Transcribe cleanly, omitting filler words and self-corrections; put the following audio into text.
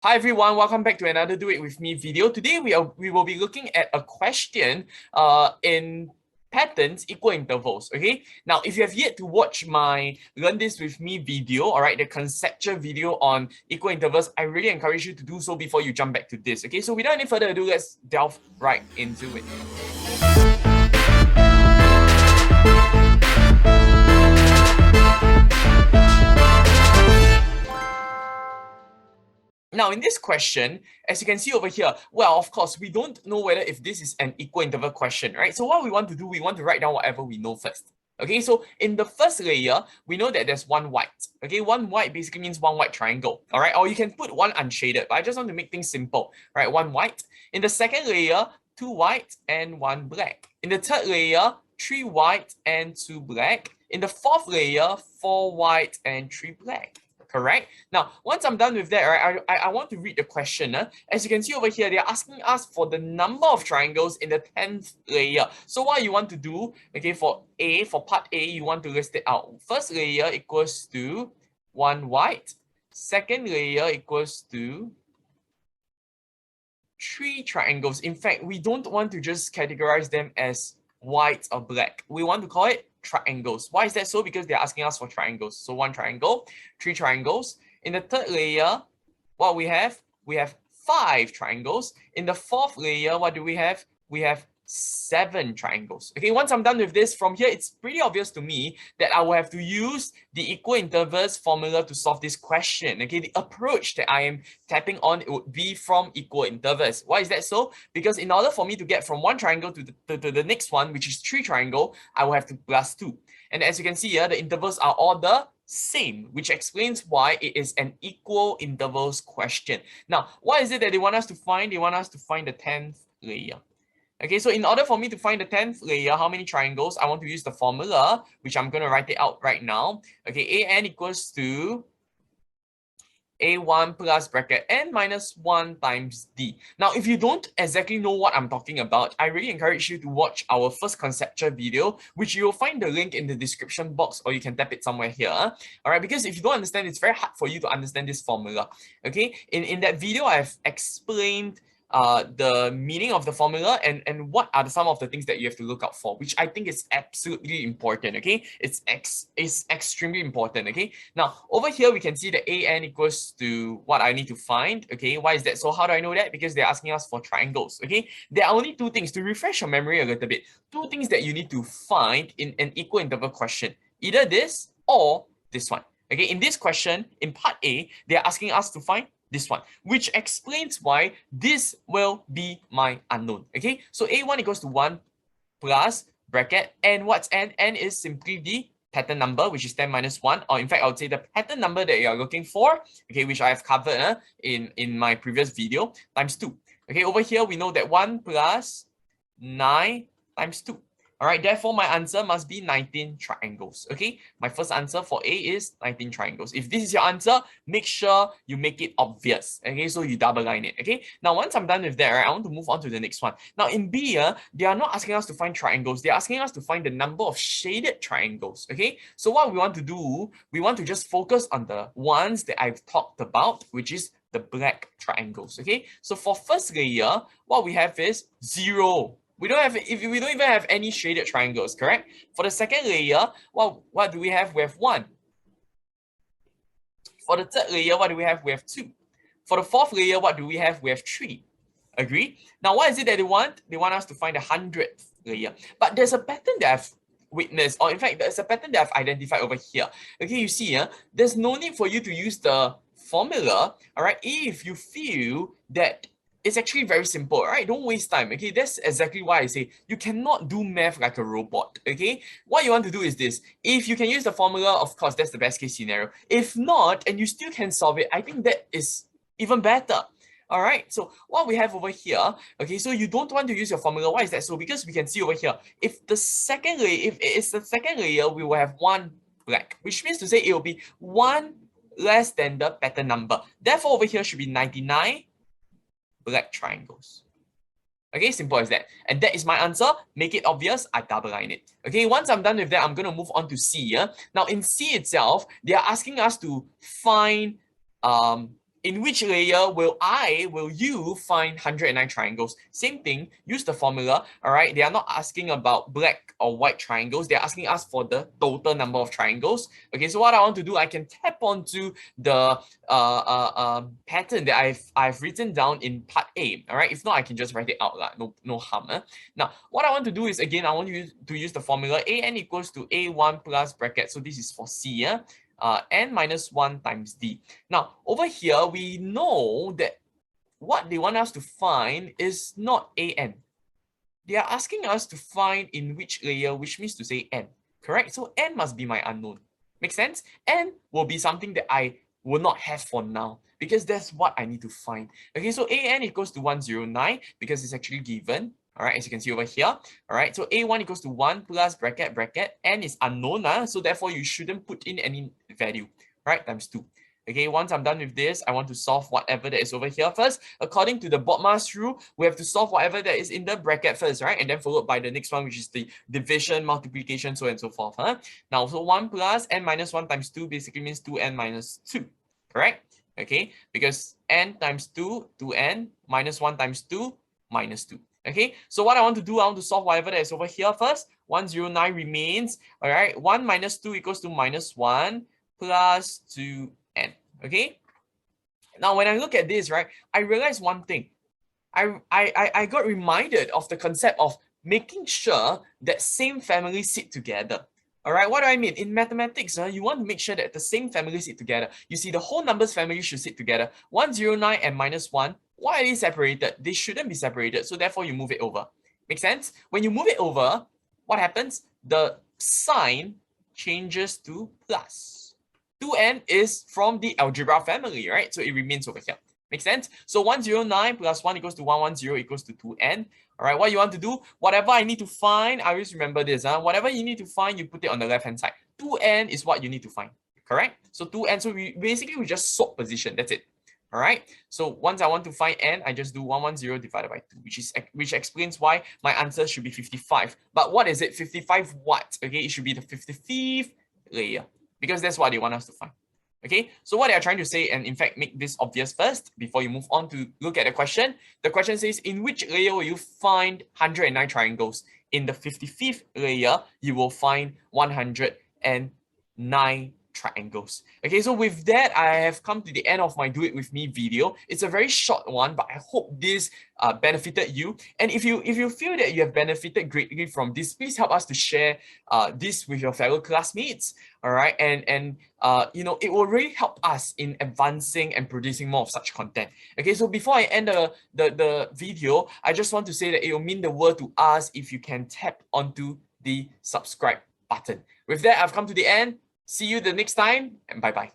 Hi everyone, welcome back to another Do It With Me video. Today we will be looking at a question in patterns equal intervals. Okay, now if you have yet to watch my Learn This With Me video, all right, the conceptual video on equal intervals, I really encourage you to do so before you jump back to this. Okay, so without any further ado, let's delve right into it. Now, in this question, as you can see over here, well, of course, we don't know whether if this is an equal interval question, right? So what we want to do, we want to write down whatever we know first. Okay, so in the first layer, we know that there's one white. Okay, one white basically means one white triangle. All right, or you can put one unshaded, but I just want to make things simple, right? One white. In the second layer, two white and one black. In the third layer, three white and two black. In the fourth layer, four white and three black. Correct? Now, once I'm done with that, right, I want to read the question. As you can see over here, they're asking us for the number of triangles in the 10th layer. So what you want to do, okay, for part A, you want to list it out. First layer equals to one white. Second layer equals to three triangles. In fact, we don't want to just categorize them as white or black. We want to call it triangles. Why is that so? Because they're asking us for triangles. So one triangle, three triangles. In the third layer, what we have five triangles. In the fourth layer, what do we have? We have seven triangles. Okay, once I'm done with this, from here, it's pretty obvious to me that I will have to use the equal intervals formula to solve this question. Okay, the approach that I am tapping on would be from equal intervals. Why is that so? Because in order for me to get from one triangle to the next one, which is three triangle, I will have to plus two. And as you can see here, the intervals are all the same, which explains why it is an equal intervals question. Now, what is it that they want us to find? They want us to find the 10th layer. Okay, so in order for me to find the 10th layer, how many triangles? I want to use the formula, which I'm going to write it out right now. Okay, AN equals to A1 plus bracket N minus 1 times D. Now, if you don't exactly know what I'm talking about, I really encourage you to watch our first conceptual video, which you will find the link in the description box, or you can tap it somewhere here. All right, because if you don't understand, it's very hard for you to understand this formula. Okay, in that video, I've explained the meaning of the formula and what are some of the things that you have to look out for, which I think is absolutely important. Okay, it's extremely important. Okay, now over here we can see that AN equals to what I need to find. Okay, why is that? So how do I know that? Because they're asking us for triangles. Okay, there are only two things to refresh your memory a little bit. Two things that you need to find in an equal interval question, either this or this one. Okay, in this question, in part A, they're asking us to find this one, which explains why this will be my unknown. Okay, so A1 equals to 1 plus bracket, and what's N? N is simply the pattern number, which is 10 minus 1, or in fact, I would say the pattern number that you are looking for, okay, which I have covered in my previous video, times 2. Okay, over here, we know that 1 plus 9 times 2. All right, therefore, my answer must be 19 triangles. Okay, my first answer for A is 19 triangles. If this is your answer, make sure you make it obvious. Okay, so you double line it. Okay, now once I'm done with that, right, I want to move on to the next one. Now in B, they are not asking us to find triangles. They're asking us to find the number of shaded triangles. Okay, so what we want to do, we want to just focus on the ones that I've talked about, which is the black triangles. Okay, so for first layer, what we have is 0. We don't even have any shaded triangles, correct? For the second layer, what do we have? We have 1. For the third layer, what do we have? We have 2. For the fourth layer, what do we have? We have 3. Agree? Now, what is it that they want? They want us to find the 100th layer. But there's a pattern that I've witnessed, or in fact, there's a pattern that I've identified over here. Okay, you see, there's no need for you to use the formula, all right, if you feel that it's actually very simple, right? Don't waste time, okay? That's exactly why I say you cannot do math like a robot, okay? What you want to do is this. If you can use the formula, of course, that's the best case scenario. If not, and you still can solve it, I think that is even better. All right, so what we have over here, okay, so you don't want to use your formula. Why is that so? Because we can see over here, if the second layer, if it is the second layer, we will have 1 black, which means to say it will be 1 less than the pattern number. Therefore, over here should be 99 black triangles. Okay, simple as that. And that is my answer. Make it obvious, I double line it. Okay, once I'm done with that, I'm going to move on to C. Now, in C itself, they are asking us to find in which layer will you find 109 triangles? Same thing, use the formula, all right? They are not asking about black or white triangles. They're asking us for the total number of triangles. Okay, so what I want to do, I can tap onto the pattern that I've written down in part A, all right? If not, I can just write it out, no harm. Now, what I want to do is, again, I want you to use the formula an equals to a1 plus bracket. So this is for C, yeah? N minus 1 times D. Now, over here, we know that what they want us to find is not an. They are asking us to find in which layer, which means to say n, correct? So n must be my unknown. Make sense? N will be something that I will not have for now because that's what I need to find. Okay, so an equals to 109 because it's actually given. All right, as you can see over here. All right, so a1 equals to 1 plus bracket, n is unknown, so therefore you shouldn't put in any value, right, times 2. Okay, once I'm done with this, I want to solve whatever that is over here first. According to the BODMAS rule, we have to solve whatever that is in the bracket first, right? And then followed by the next one, which is the division, multiplication, so on and so forth. Now, so 1 plus n minus 1 times 2 basically means 2n minus 2, correct? Okay, because n times 2, 2n, minus 1 times 2, minus 2. Okay, so what I want to do, I want to solve whatever that is over here first. 109 remains, all right? 1 minus 2 equals to minus 1 plus 2n. Okay, now when I look at this, right, I realize one thing. I got reminded of the concept of making sure that same families sit together. All right, what do I mean? In mathematics, you want to make sure that the same families sit together. You see, the whole numbers family should sit together. 109 and minus 1, why are they separated? They shouldn't be separated, so therefore you move it over. Make sense? When you move it over, what happens? The sign changes to plus. 2n is from the algebra family, right? So it remains over here. Make sense? So 109 plus 1 equals to 110 equals to 2n. All right, what you want to do, whatever I need to find, I always remember this. Whatever you need to find, you put it on the left-hand side. 2n is what you need to find, correct? So 2n, so we just swap position, that's it. All right, so once I want to find n, I just do 110 divided by 2, which explains why my answer should be 55. But what is it? 55 what? Okay, it should be the 55th layer, because that's what they want us to find. Okay, so what they are trying to say, and in fact make this obvious first before you move on to look at the question says, in which layer will you find 109 triangles? In the 55th layer, you will find 109 triangles. Okay, so with that, I have come to the end of my Do It With Me video. It's a very short one, but I hope this benefited you. And if you feel that you have benefited greatly from this, please help us to share this with your fellow classmates. All right, and you know, it will really help us in advancing and producing more of such content. Okay, so before I end the video, I just want to say that it will mean the world to us if you can tap onto the subscribe button. With that, I've come to the end. See you the next time, and bye-bye.